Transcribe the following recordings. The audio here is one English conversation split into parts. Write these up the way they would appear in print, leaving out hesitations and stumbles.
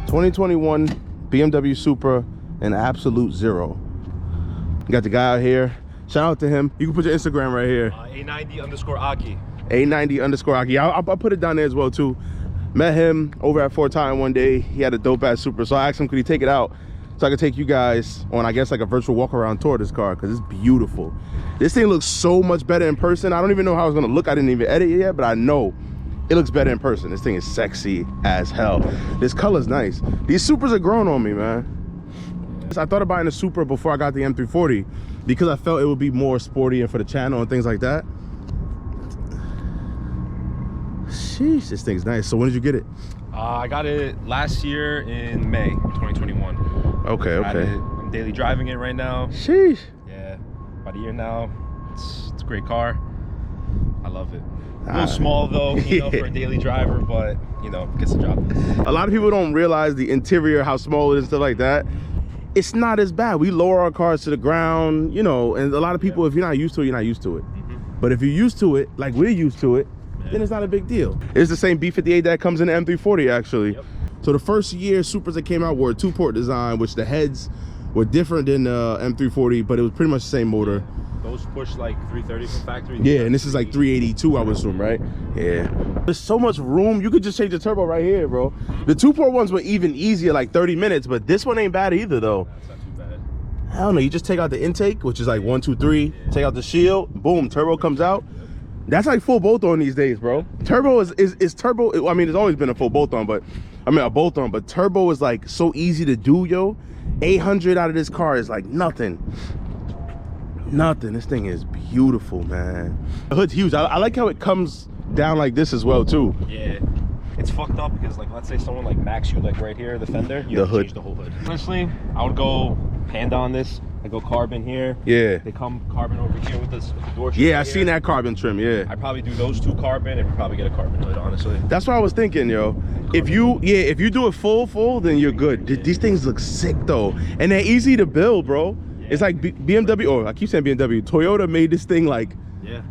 ...2021 BMW Supra, an absolute zero. You got the guy out here. Shout out to him. You can put your Instagram right here. A90_Aki. A90_Aki. I'll put it down there as well too. Met him over at Fort Time one day. He had a dope ass Supra, so I asked him could he take it out so I could take you guys on, I guess, like a virtual walk around tour of this car, because it's beautiful. This thing looks so much better in person. I don't even know how it's gonna look. I didn't even edit it yet, but I know it looks better in person. This thing is sexy as hell. This color's nice. These Supras are growing on me, man. I thought of buying a Supra before I got the M340 because I felt it would be more sporty and for the channel and things like that. Sheesh, this thing's nice. So when did you get it? I got it last year in May 2021. Okay. I'm daily driving it right now. Sheesh. Yeah, about a year now. It's a great car. I love it. A little small though, you know, for a daily driver, but you know, gets the job done. A lot of people don't realize the interior, how small it is and stuff like that. It's not as bad. We lower our cars to the ground, you know, and a lot of people, if you're not used to it, you're not used to it. But if you're used to it, like we're used to it, then it's not a big deal. It's the same B58 that comes in the M340 actually. So the first year Supras that came out were a 2-port design, which the heads were different than the M340, but it was pretty much the same motor. Those push like 330 from factory. Yeah, and this is like 382, I would assume, right? Yeah. There's so much room. You could just change the turbo right here, bro. The 2-port ones were even easier, like 30 minutes, but this one ain't bad either, though. That's not too bad. I don't know. You just take out the intake, which is like 1, 2, 3. Take out the shield, boom, turbo comes out. That's like full bolt-on these days, bro. Turbo is turbo. I mean, it's always been a full bolt-on, but I mean a bolt-on, but turbo is like so easy to do, yo. 800 out of this car is like nothing. Nothing. This thing is beautiful, man. The hood's huge. I like how it comes down like this as well too. Yeah, it's fucked up because like let's say someone like Max you like right here, the fender, you have to change the whole hood. Honestly, I would go Panda on this. I go carbon here. Yeah. They come carbon over here with this with the door. Yeah, I seen that carbon trim. Yeah. I probably do those 2 carbon and probably get a carbon hood. Honestly. That's what I was thinking, yo. If you do it full, then you're good. These things look sick though, and they're easy to build, bro. It's like BMW, or I keep saying BMW, Toyota made this thing like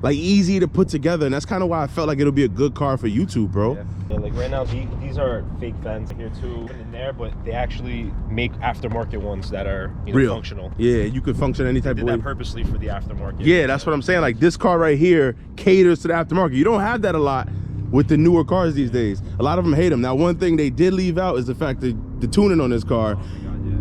easy to put together, and that's kind of why I felt like it'll be a good car for YouTube, bro. Yeah, like right now these are fake fends here too in there, but they actually make aftermarket ones that are real functional. Yeah, you could function any type of way. They did that purposely for the aftermarket. Yeah, that's what I'm saying. Like this car right here caters to the aftermarket. You don't have that a lot with the newer cars these days. A lot of them hate them. Now, one thing they did leave out is the fact that the tuning on this car.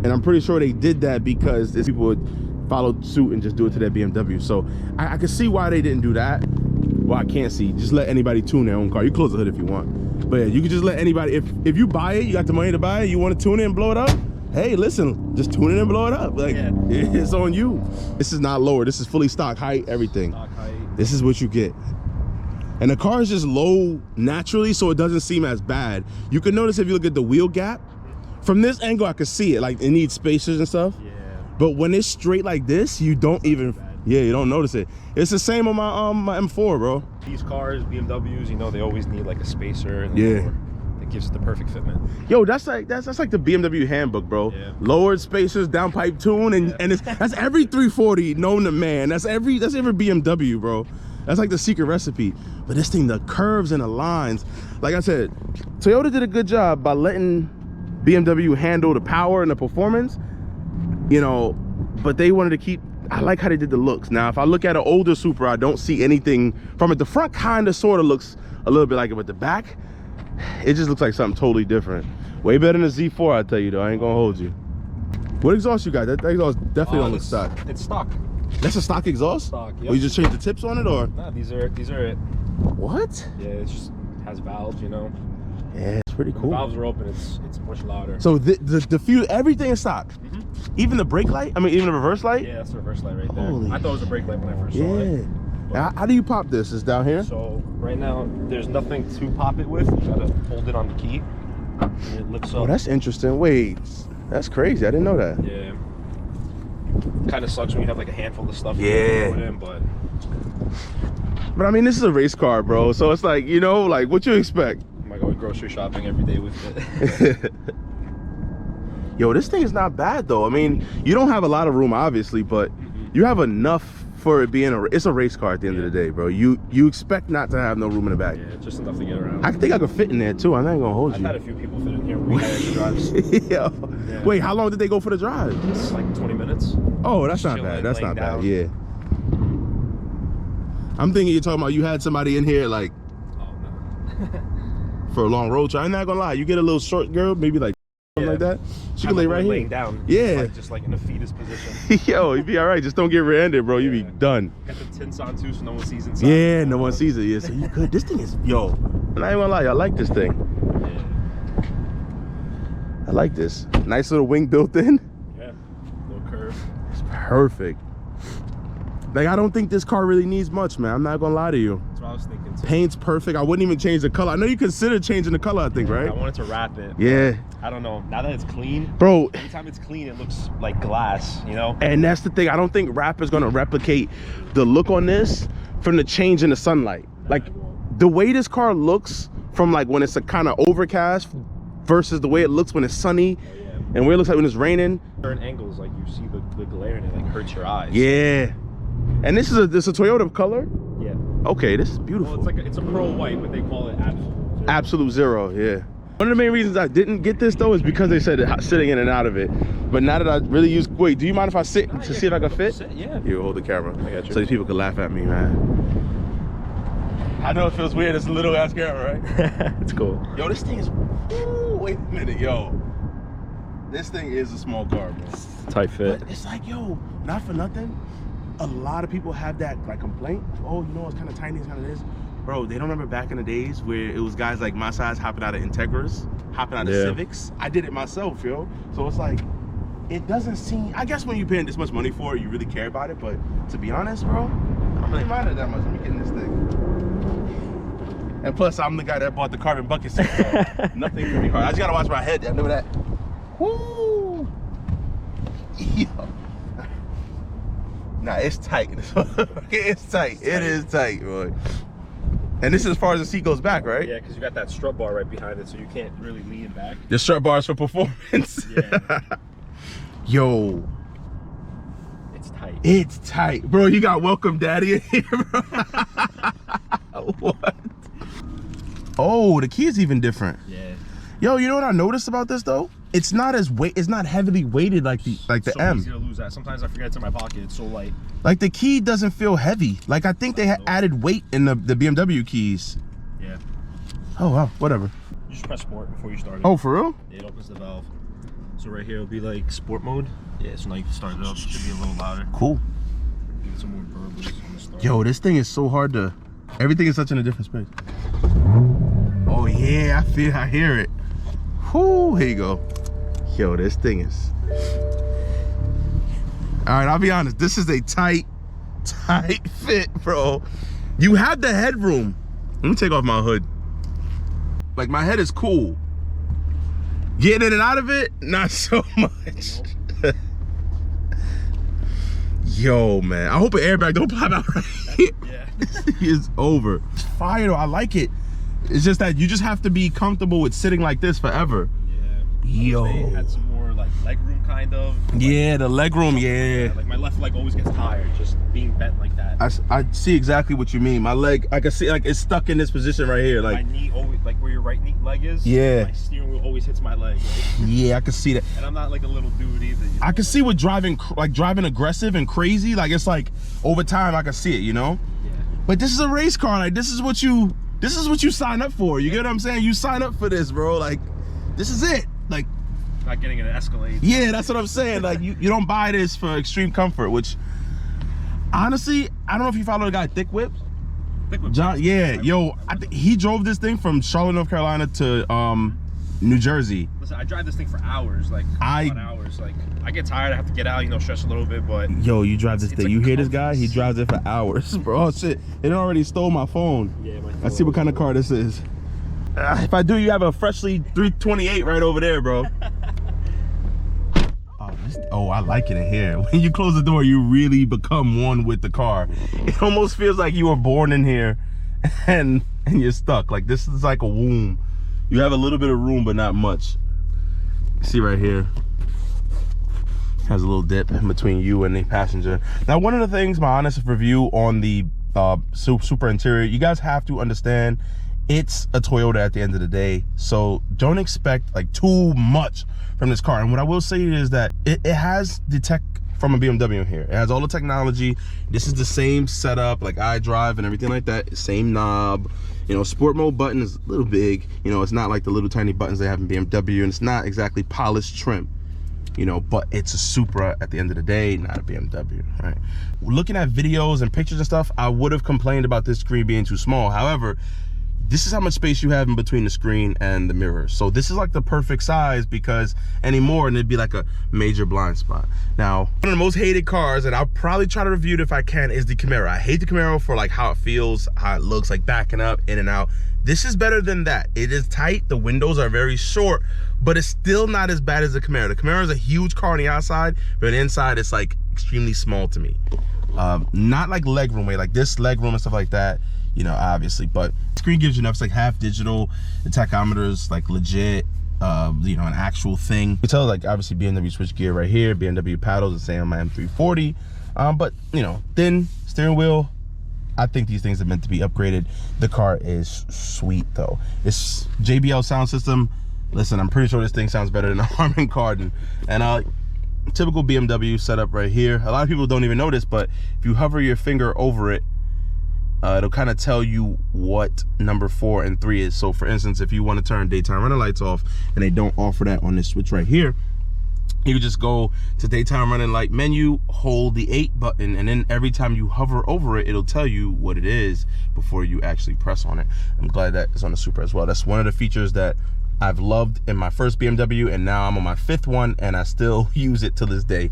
And I'm pretty sure they did that because people would follow suit and just do it to their BMW. So I can see why they didn't do that. Well, I can't see. Just let anybody tune their own car. You close the hood if you want. But yeah, you can just let anybody, if you buy it, you got the money to buy it, you want to tune it and blow it up, hey, listen, just tune it and blow it up. Like, it's on you. This is not lower. This is fully stock height, everything. Stock height. This is what you get. And the car is just low naturally, so it doesn't seem as bad. You can notice if you look at the wheel gap, from this angle, I could see it. Like, it needs spacers and stuff. Yeah. But when it's straight like this, you don't even, you don't notice it. It's the same on my my M4, bro. These cars, BMWs, you know, they always need like a spacer. And that gives it the perfect fitment. Yo, that's like the BMW handbook, bro. Yeah. Lowered spacers, downpipe tune, and that's every 340 known to man. That's every BMW, bro. That's like the secret recipe. But this thing, the curves and the lines, like I said, Toyota did a good job by letting BMW handle the power and the performance, you know, but they wanted to keep, I like how they did the looks. Now, if I look at an older Supra, I don't see anything from it. The front kind of sort of looks a little bit like it, but the back, it just looks like something totally different. Way better than the Z4, I tell you though. I ain't gonna hold you. What exhaust you got? That exhaust definitely don't look stock. It's stock. That's a stock exhaust? Stock, Or you just changed the tips on it, or? Nah, these are it. What? Yeah, it just has valves, you know. Yeah, it's pretty cool. When the valves are open, it's much louder. So the fuel, everything is stock. Even the brake light? I mean, even the reverse light? Yeah, that's the reverse light right there. Holy I thought it was a brake light when I first saw it. How do you pop this? It's down here? So right now, there's nothing to pop it with. You gotta hold it on the key. And it lifts up. Oh, that's interesting. Wait, that's crazy. I didn't know that. Yeah. Kind of sucks when you have like a handful of stuff. Yeah. In, but I mean, this is a race car, bro. So it's like, you know, like what you expect. I might go grocery shopping every day with it. Yo, this thing is not bad though. I mean, you don't have a lot of room, obviously, but you have enough for it being it's a race car at the end of the day, bro. You expect not to have no room in the back. Yeah, just enough to get around. I think I could fit in there too. I'm not gonna hold you. I've had a few people fit in here. We had extra drives. Yeah. Wait, how long did they go for the drive? It's like 20 minutes. Oh, that's not bad. That's not bad. Yeah. I'm thinking you're talking about you had somebody in here like for a long road trip. I'm not gonna lie. You get a little short girl, maybe like like that. She can lay right here. Laying down. Yeah. Just like in a fetus position. Yo, you'd be all right. Just don't get rear-ended, bro. You be done. Got the tints on too, so no one sees inside. Yeah, no one sees it. Yeah, so you good. This thing is, yo. I'm not even gonna lie. I like this thing. Yeah. I like this. Nice little wing built in. Yeah. Little curve. It's perfect. Like, I don't think this car really needs much, man. I'm not gonna lie to you. That's what I was thinking too. Paint's perfect. I wouldn't even change the color. I know you considered changing the color, I think, right? I wanted to wrap it. Yeah. I don't know. Now that it's clean, bro. Anytime it's clean, it looks like glass, you know? And that's the thing. I don't think wrap is gonna replicate the look on this from the change in the sunlight. Like, the way this car looks from like when it's a kind of overcast versus the way it looks when it's sunny. And where it looks like when it's raining. Certain angles, like you see the glare and it like hurts your eyes. Yeah. And this is a Toyota color? Yeah. Okay, this is beautiful. Well, it's a pearl white, but they call it absolute zero, yeah. One of the main reasons I didn't get this though is because they said sitting in and out of it. But now that I really use, wait, do you mind if I sit to see if I can fit? Sit, yeah. You hold the camera. I got you. So these people can laugh at me, man. I know it feels weird, it's a little ass camera, right? It's cool. Yo, this thing is, ooh, wait a minute, yo. This thing is a small car, bro. Tight fit. But it's like, yo, not for nothing. A lot of people have that like complaint. Oh, you know, it's kind of tiny, it's kind of this. Bro, they don't remember back in the days where it was guys like my size hopping out of Integras, hopping out of Civics. I did it myself, yo. So it's like, it doesn't seem, I guess when you're paying this much money for it, you really care about it. But to be honest, bro, I don't really mind it that much. Let me get in this thing. And plus, I'm the guy that bought the carbon bucket seat. So nothing can be hard. I just gotta watch my head. I know that. Woo! Yo. Nah, it's tight. It's tight. It is tight, boy. And this is as far as the seat goes back, right? Yeah, because you got that strut bar right behind it, so you can't really lean back. The strut bars for performance. Yeah. Yo. It's tight. It's tight. Bro, you got welcome daddy in here, bro. What? Oh, the key is even different. Yeah. Yo, you know what I noticed about this though? It's not as it's not heavily weighted like the so M. Easy to lose that. Sometimes I forget it's in my pocket. It's so light. Like the key doesn't feel heavy. Like I think they added weight in the BMW keys. Yeah. Oh wow, whatever. You just press sport before you start it. Oh, for real? It opens the valve. So right here it'll be like sport mode. Yeah, so now you can start it up. It should be a little louder. Cool. Give it some more verbals on the start. Yo, this thing is so hard to. Everything is such in a different space. Oh yeah, I hear it. Whoo, here you go. Yo, this thing is. All right, I'll be honest. This is a tight fit, bro. You have the headroom. Let me take off my hood. Like my head is cool. Getting in and out of it, not so much. Yo, man. I hope an airbag don't pop out right here. Yeah. This thing is over. It's fire though. I like it. It's just that you just have to be comfortable with sitting like this forever. Yeah. Yo. They had some more like leg room kind of. Yeah, the leg room, yeah. Like my left leg always gets tired just being bent like that. I see exactly what you mean. My leg, I can see like it's stuck in this position right here. Like my knee always, like where your right knee leg is. Yeah. My steering wheel always hits my leg. Right? Yeah, I can see that. And I'm not like a little dude either. You know? I can see with driving aggressive and crazy. Like it's like over time I can see it, you know? Yeah. But this is a race car. Like this is what you sign up for. You get what I'm saying? You sign up for this, bro. Like this is it. Like not getting an Escalade. Yeah, that's what I'm saying. Like you don't buy this for extreme comfort, which honestly, I don't know if you follow the guy Thick Whips. Thick Whips. John, yeah, yo, I think he drove this thing from Charlotte, North Carolina to New Jersey. Listen, I drive this thing for hours, like hours. Like I get tired, I have to get out, you know, stretch a little bit, but yo, you drive this thing. Like you hear this guy? He drives it for hours, bro. Oh shit, it already stole my phone. Yeah, my phone. Let's see what kind of car this is. If I do, you have a freshly 328 right over there, bro. Oh Oh, I like it in here. When you close the door, you really become one with the car. It almost feels like you were born in here and you're stuck. Like this is like a womb. You have a little bit of room, but not much. See right here, has a little dip in between you and the passenger. Now, one of the things, my honest review on the Supra interior, you guys have to understand, it's a Toyota at the end of the day, so don't expect like too much from this car. And what I will say is that it has the tech from a BMW in here. It has all the technology. This is the same setup, like iDrive and everything like that. Same knob. You know, sport mode button is a little big. You know, it's not like the little tiny buttons they have in BMW, and it's not exactly polished trim. You know, but it's a Supra at the end of the day, not a BMW, right? Looking at videos and pictures and stuff, I would have complained about this screen being too small. However, this is how much space you have in between the screen and the mirror. So this is like the perfect size, because anymore and it'd be like a major blind spot. Now, one of the most hated cars, and I'll probably try to review it if I can, is the Camaro. I hate the Camaro for like how it feels, how it looks, like backing up, in and out. This is better than that. It is tight, the windows are very short, but it's still not as bad as the Camaro. The Camaro is a huge car on the outside, but on the inside it's like extremely small to me. Not like legroom way, like this legroom and stuff like that, you know, obviously, but the screen gives you enough. It's like half digital. The tachometer is like legit, you know, an actual thing. You tell, like, obviously BMW switch gear right here, BMW paddles, the same on my M340, but you know, thin steering wheel. I think these things are meant to be upgraded. The car is sweet though. It's JBL sound system. Listen, I'm pretty sure this thing sounds better than a Harman Kardon. And typical BMW setup right here. A lot of people don't even notice, but if you hover your finger over it, it'll kind of tell you what number 4 and 3 is. So for instance, if you want to turn daytime running lights off and they don't offer that on this switch right here, you can just go to daytime running light menu, hold the 8 button, and then every time you hover over it, it'll tell you what it is before you actually press on it. I'm glad that is on the Supra as well. That's one of the features that I've loved in my first BMW, and now I'm on my 5th one and I still use it to this day.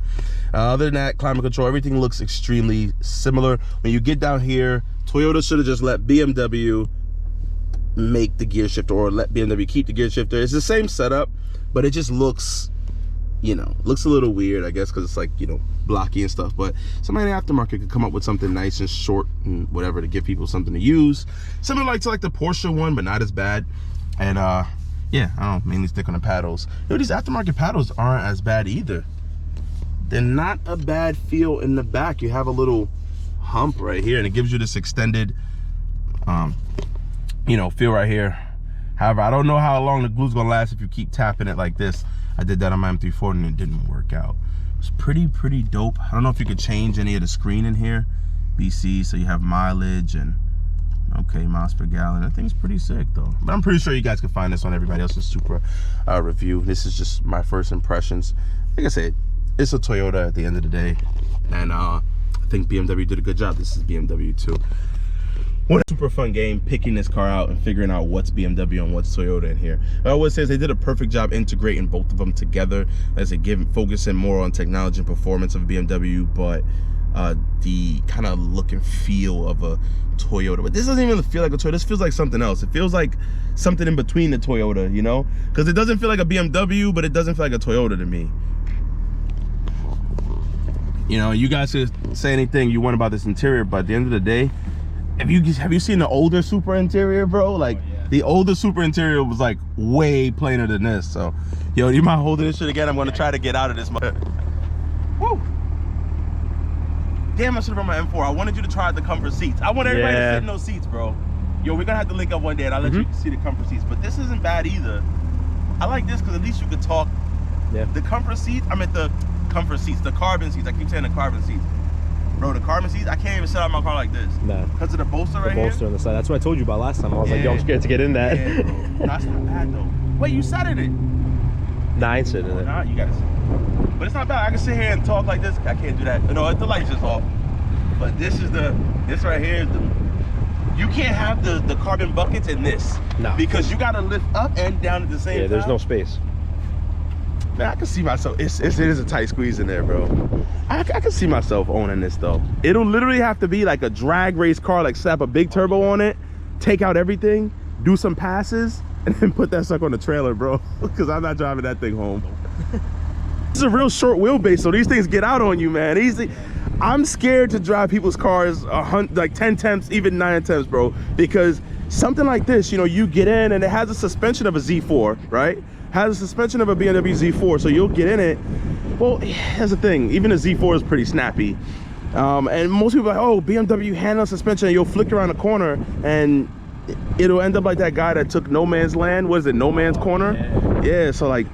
Other than that, climate control, everything looks extremely similar. When you get down here, Toyota should have just let BMW make the gear shifter, or let BMW keep the gear shifter. It's the same setup, but it just looks, you know, looks a little weird, I guess, because it's like, you know, blocky and stuff. But somebody in the aftermarket could come up with something nice and short and whatever to give people something to use. Similar like to like the Porsche one, but not as bad. And yeah, I don't know, mainly stick on the paddles. You know, these aftermarket paddles aren't as bad either. They're not a bad feel in the back. You have a little hump right here, and it gives you this extended, you know, feel right here. However, I don't know how long the glue's gonna last if you keep tapping it like this. I did that on my M340 and it didn't work out. It's pretty dope. I don't know if you could change any of the screen in here. BC, so you have mileage and okay, miles per gallon. That thing's pretty sick though. But I'm pretty sure you guys can find this on everybody else's Supra review. This is just my first impressions. Like I said, it's a Toyota at the end of the day, and I think BMW did a good job. This is BMW too. What a super fun game picking this car out and figuring out what's BMW and what's Toyota in here. I always say they did a perfect job integrating both of them together, as they focusing more on technology and performance of a BMW, but the kind of look and feel of a Toyota. But this doesn't even feel like a Toyota. This feels like something else. It feels like something in between the Toyota, you know? Because it doesn't feel like a BMW, but it doesn't feel like a Toyota to me. You know, you guys could say anything you want about this interior, but at the end of the day, have you seen the older Supra interior, bro? Like, oh, yeah. The older Supra interior was like way plainer than this. So, yo, do you mind holding this shit again? I'm gonna try to get out of this. Woo! Damn, I should have brought my M4. I wanted you to try out the comfort seats. I want everybody to sit in those seats, bro. Yo, we're gonna have to link up one day and I'll let you see the comfort seats. But this isn't bad either. I like this because at least you could talk. Yeah. The comfort seats, I meant the comfort seats, the carbon seats. I keep saying the carbon seats. Bro, the carbon seats, I can't even set up my car like this. No. Because of the bolster right here? The bolster on the side. That's what I told you about last time. I was like, yo, I'm scared to get in that. Yeah, bro. That's not bad, though. Wait, you sat in it? Nah, I ain't sitting in it. Nah, you gotta sit. But it's not bad. I can sit here and talk like this. I can't do that. No, the light's just off. But this right here is the... You can't have the carbon buckets in this. No. Because you gotta lift up and down at the same time. Yeah, there's no space. Man, I can see myself. It is a tight squeeze in there, bro. I can see myself owning this though. It'll literally have to be like a drag race car, like slap a big turbo on it, take out everything, do some passes, and then put that sucker on the trailer, bro. Because I'm not driving that thing home. This is a real short wheelbase, so these things get out on you, man. Easy. I'm scared to drive people's cars like 10 temps, even 9 temps, bro, because something like this, you know, you get in and it has a suspension of a Z4, right? Has a suspension of a BMW Z4, so you'll get in it. Well, here's the thing, even a Z4 is pretty snappy. And most people are like, oh, BMW handle suspension, and you'll flick around the corner and it'll end up like that guy that took No Man's Land. What is it, No Man's Corner? Yeah, so like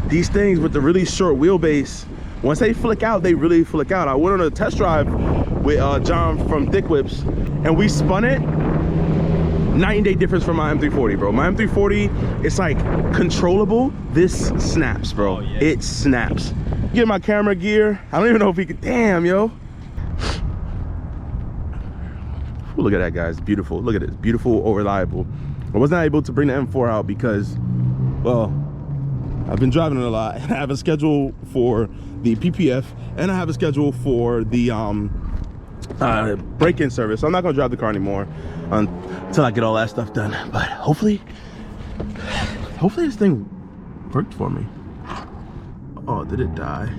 these things with the really short wheelbase, once they flick out, they really flick out. I went on a test drive with John from Thick Whips, and we spun it. Night and day difference from my M340, bro. My M340, it's like controllable. This snaps, bro. It snaps. Get my camera gear. I don't even know if he could. Damn, yo. Ooh, look at that, guys. Beautiful. Look at it. Beautiful or reliable. I wasn't able to bring the M4 out because, well, I've been driving it a lot. I have a schedule for the PPF and I have a schedule for the break-in service. So I'm not gonna drive the car anymore until I get all that stuff done. But hopefully this thing worked for me. Oh, did it die?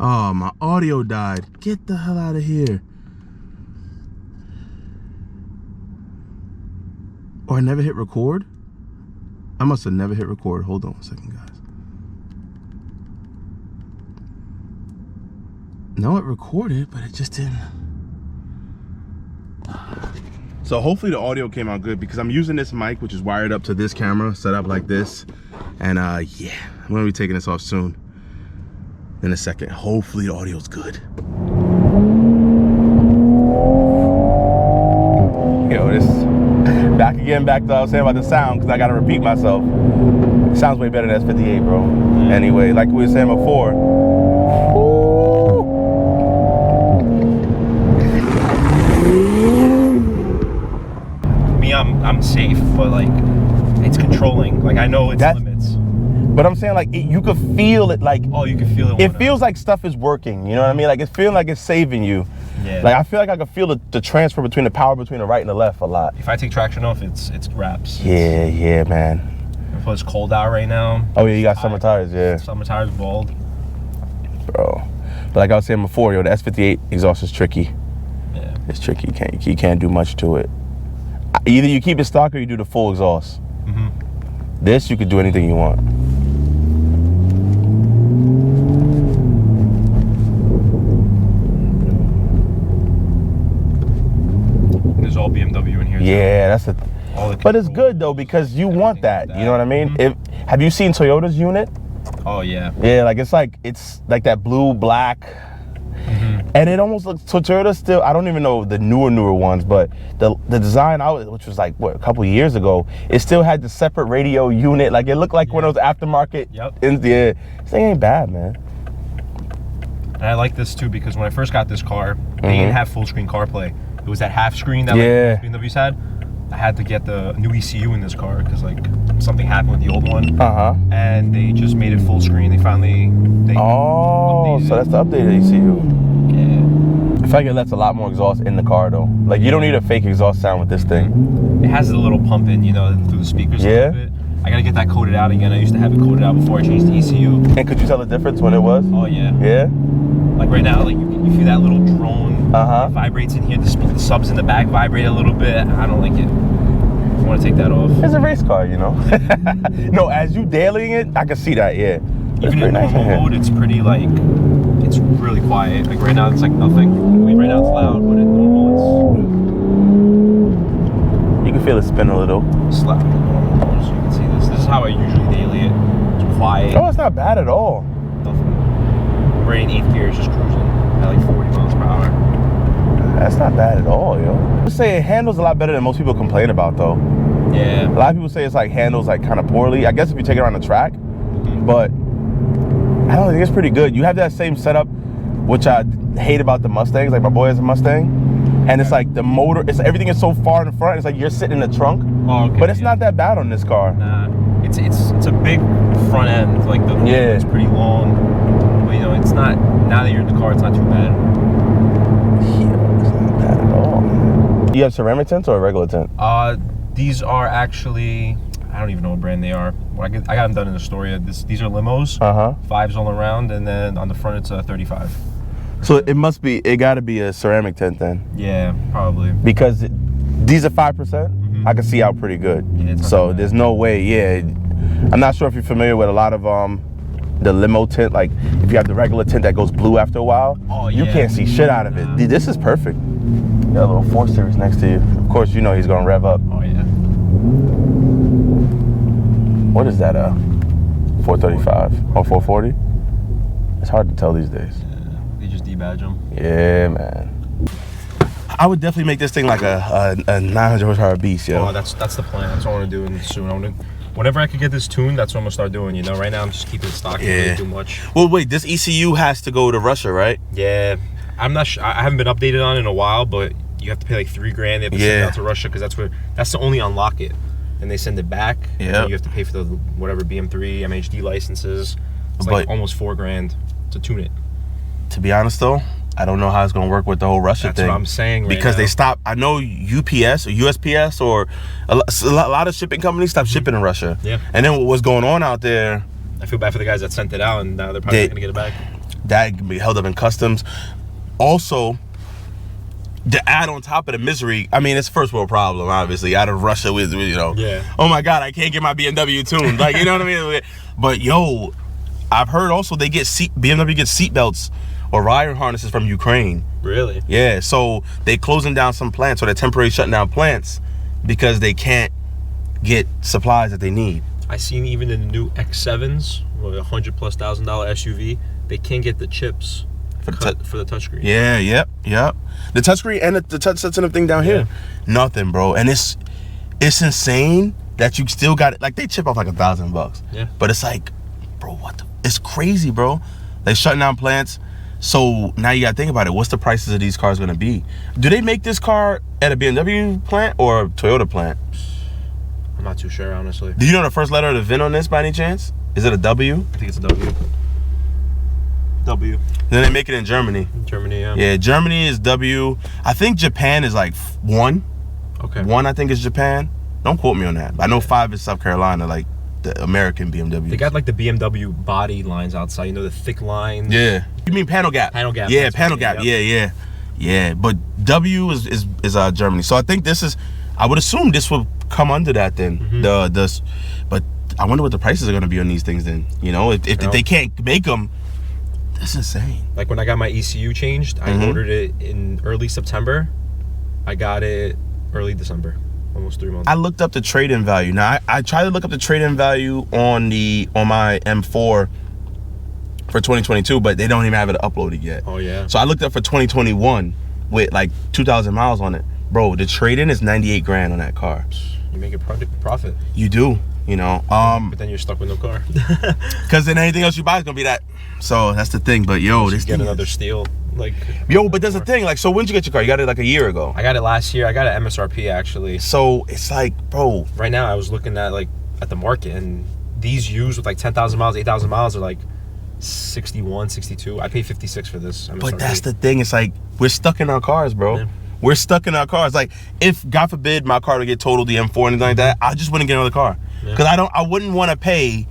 Oh, my audio died. Get the hell out of here. Oh, I never hit record? I must have never hit record. Hold on a second, guys. No, it recorded, but it just didn't. So hopefully the audio came out good because I'm using this mic, which is wired up to this camera, set up like this. And yeah, I'm gonna be taking this off soon. In a second. Hopefully the audio's good. Yo, this back to what I was saying about the sound, because I gotta repeat myself. It sounds way better than S58, bro. Anyway, like we were saying before. Me, I'm safe, but like it's controlling. Like I know its limits. But I'm saying, like, you could feel it, like... Oh, you can feel it. It feels like stuff is working, you know what I mean? Like, it's feeling like it's saving you. Yeah. Like, I feel like I can feel the transfer between the power between the right and the left a lot. If I take traction off, it's wraps. Yeah, man. If it's cold out right now. Oh, yeah, you got summer tires, yeah. Summer tires, bald. Bro. But like I was saying before, yo, the S58 exhaust is tricky. Yeah. It's tricky. You can't do much to it. Either you keep it stock or you do the full exhaust. Mm-hmm. This, you could do anything you want. All BMW in here. Yeah, that's but it's good though because you want that. You know what I mean? Mm-hmm. Have you seen Toyota's unit? Oh yeah. Yeah, like it's like that blue black, mm-hmm. And it almost looks. So Toyota still. I don't even know the newer ones, but the design out, which was like what a couple years ago, it still had the separate radio unit. Like it looked like one of those aftermarket. Yep. Yeah, this thing ain't bad, man. And I like this too because when I first got this car, they didn't have full screen CarPlay. It was that half screen that like BMWs had. I had to get the new ECU in this car because like something happened with the old one. And they just made it full screen. They finally updated so that's the updated ECU. Yeah. I feel like that's a lot more exhaust in the car though. Like you don't need a fake exhaust sound with this thing. It has a little pump in, you know, through the speakers a little bit. I gotta get that coated out again. I used to have it coated out before I changed the ECU. And could you tell the difference when it was? Oh yeah. Yeah? Like right now, like you feel that little drone. It vibrates in here. The subs in the back vibrate a little bit. I don't like it. I want to take that off. It's a race car, you know. No, as you dailying it, I can see that. Yeah. Even in normal mode, it's pretty like it's really quiet. Like right now, it's like nothing. I mean, right now it's loud, but in normal, it's you can feel it spin a little. Slap in normal mode, so you can see this. This is how I usually daily it. It's quiet. Oh, it's not bad at all. Nothing. Right in 8th gear is just cruising at like 40 miles per hour. That's not bad at all, yo. I would say it handles a lot better than most people complain about, though. Yeah. A lot of people say it's like handles like kind of poorly. I guess if you take it on the track, but I don't think it's pretty good. You have that same setup, which I hate about the Mustangs. Like my boy has a Mustang, and it's like the motor. Everything is so far in the front. It's like you're sitting in the trunk. Oh, okay. But it's not that bad on this car. Nah. It's a big front end. Like the it's pretty long. But you know, it's not. Now that you're in the car, it's not too bad. You have ceramic tints or a regular tint? These are actually, I I don't even know what brand they are. I got them done in Astoria. These are limos. 5s all around, and then on the front it's a 35. So it gotta be a ceramic tint then. Yeah, probably. Because these are 5%. I can see out pretty good. Yeah, so there's no way. Yeah, I'm not sure if you're familiar with a lot of the limo tint. Like if you have the regular tint that goes blue after a while, you can't see shit out of it. This is perfect. You got a little 4 Series next to you. Of course, you know he's gonna rev up. Oh yeah. What is that? 435 or 440? It's hard to tell these days. Yeah, they just debadge them. Yeah, man. I would definitely make this thing like a 900 horsepower beast, yo. Oh, that's the plan. That's what I want to do soon. Whenever I could get this tuned, that's what I'm gonna start doing. You know, right now I'm just keeping it stock. Yeah. Really too much. Well, wait. This ECU has to go to Russia, right? Yeah. I'm not sure. I haven't been updated on it in a while, but you have to pay like $3 grand. They have to send it out to Russia because that's to only unlock it, and they send it back. Yeah. You have to pay for the whatever BM3 MHD licenses. It's like almost $4 grand to tune it. To be honest though, I don't know how it's gonna work with the whole Russia thing. That's what I'm saying right because now. They stopped. I know UPS or USPS or a lot of shipping companies stopped shipping in Russia. Yeah. And then what's going on out there? I feel bad for the guys that sent it out, and now they're probably not gonna get it back. That can be held up in customs. Also, to add on top of the misery, I mean, it's a first world problem, obviously. Out of Russia with you know. Yeah. Oh my God, I can't get my BMW tuned. Like, you know what I mean? But yo, I've heard also BMW gets seat belts or wire harnesses from Ukraine. Really? Yeah. So they closing down some plants, or they're temporarily shutting down plants because they can't get supplies that they need. I seen even in the new X7s, with $100,000+ SUV, they can't get the chips for the touchscreen. Yeah, yep. The touchscreen and the touch sensitive thing down here, nothing, bro. And it's insane that you still got it. Like they chip off like $1,000. Yeah. But it's like, bro, what the? It's crazy, bro. They shutting down plants. So now you gotta think about it. What's the prices of these cars gonna be? Do they make this car at a BMW plant or a Toyota plant? I'm not too sure, honestly. Do you know the first letter of the VIN on this by any chance? Is it a W? I think it's a W. W. Then they make it in Germany. Germany, yeah. Yeah, Germany is W. I think Japan is like 1. Okay. 1, I think, is Japan. Don't quote me on that. I know 5 is South Carolina, like the American BMW. They got like the BMW body lines outside, you know, the thick lines. Yeah. You mean panel gap? Panel gap. Yeah, panel gap. Yep. Yeah. But W is Germany. So I think I would assume this would come under that then. But I wonder what the prices are going to be on these things then. You know, if they can't make them. That's insane. Like when I got my ECU changed, I ordered it in early September. I got it early December, almost 3 months. I looked up the trade-in value. Now I tried to look up the trade-in value on my M4 for 2022, but they don't even have it uploaded yet. Oh yeah. So I looked up for 2021 with like 2,000 miles on it. Bro, the trade-in is 98 grand on that car. You make a profit. You do, you know. But then you're stuck with no car. Because then anything else you buy is gonna be that. So that's the thing. But yo, this get another steal. Like but there's the thing. Like, so when'd you get your car? You got it like a year ago. I got it last year. I got it MSRP actually. So it's like, bro. Right now I was looking at the market, and these used with like 10,000 miles, 8,000 miles are like 61, 62. I paid 56 for this MSRP. But that's the thing. It's like we're stuck in our cars, bro. Yeah. We're stuck in our cars. Like, if God forbid my car would get totaled, the M4 or anything like that, I just wouldn't get another car. Because I wouldn't want to pay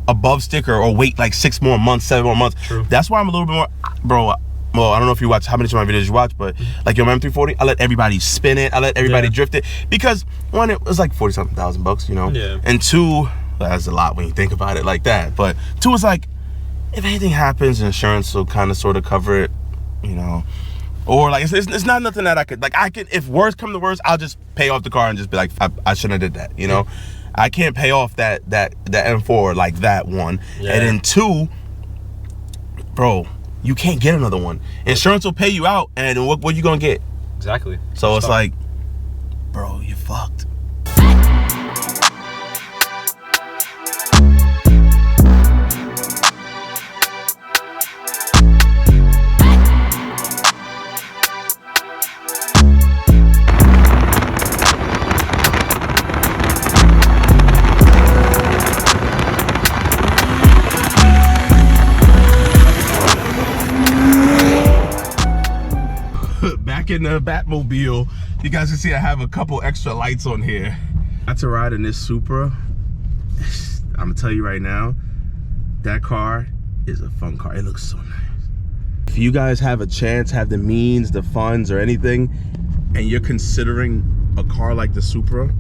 above sticker or wait like 6 more months, 7 more months. True. That's why I'm a little bit more, bro. Well, I don't know if you watch how many of my videos you watch, but like your M340, I let everybody spin it. I let everybody drift it because 1, it was like 40-something thousand bucks, you know. Yeah. And 2, that's a lot when you think about it like that. But 2 is like, if anything happens, insurance will kind of sort of cover it, you know. Or like it's not nothing that I could if worst come to worst, I'll just pay off the car and just be like, I shouldn't have did that, you know. I can't pay off that M4 like that one. Yeah. And then 2, bro, you can't get another one. Insurance will pay you out, and what you gonna get? Exactly. So it's like, bro, you fucked. Back in the Batmobile, you guys can see I have a couple extra lights on here. I got to ride in this Supra I'm gonna tell you right now, that car is a fun car. It looks so nice. If you guys have a chance, have the means, the funds, or anything, and you're considering a car like the Supra,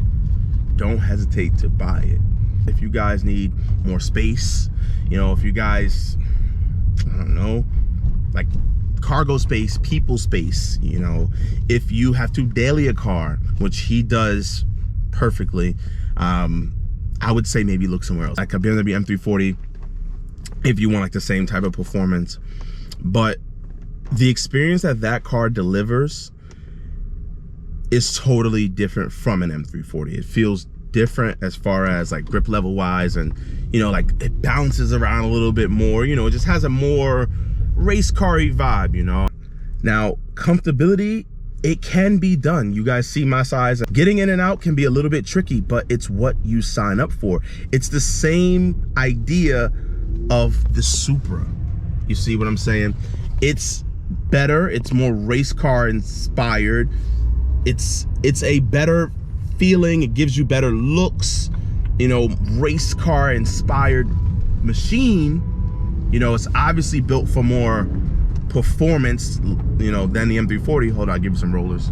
don't hesitate to buy it. If you guys need more space, you know, if you guys, I don't know, like cargo space, people space, you know, if you have to daily a car, which he does perfectly, I would say maybe look somewhere else, like a BMW M340, if you want like the same type of performance. But the experience that that car delivers is totally different from an M340. It feels different as far as like grip level wise, and you know, like it bounces around a little bit more, you know, it just has a more race car-y vibe, you know. Now, comfortability, it can be done. You guys see my size. Getting in and out can be a little bit tricky, but it's what you sign up for. It's the same idea of the Supra. You see what I'm saying? It's better, it's more race car inspired. It's a better feeling, it gives you better looks, you know, race car inspired machine. You know, it's obviously built for more performance, you know, than the M340. Hold on, I'll give you some rollers.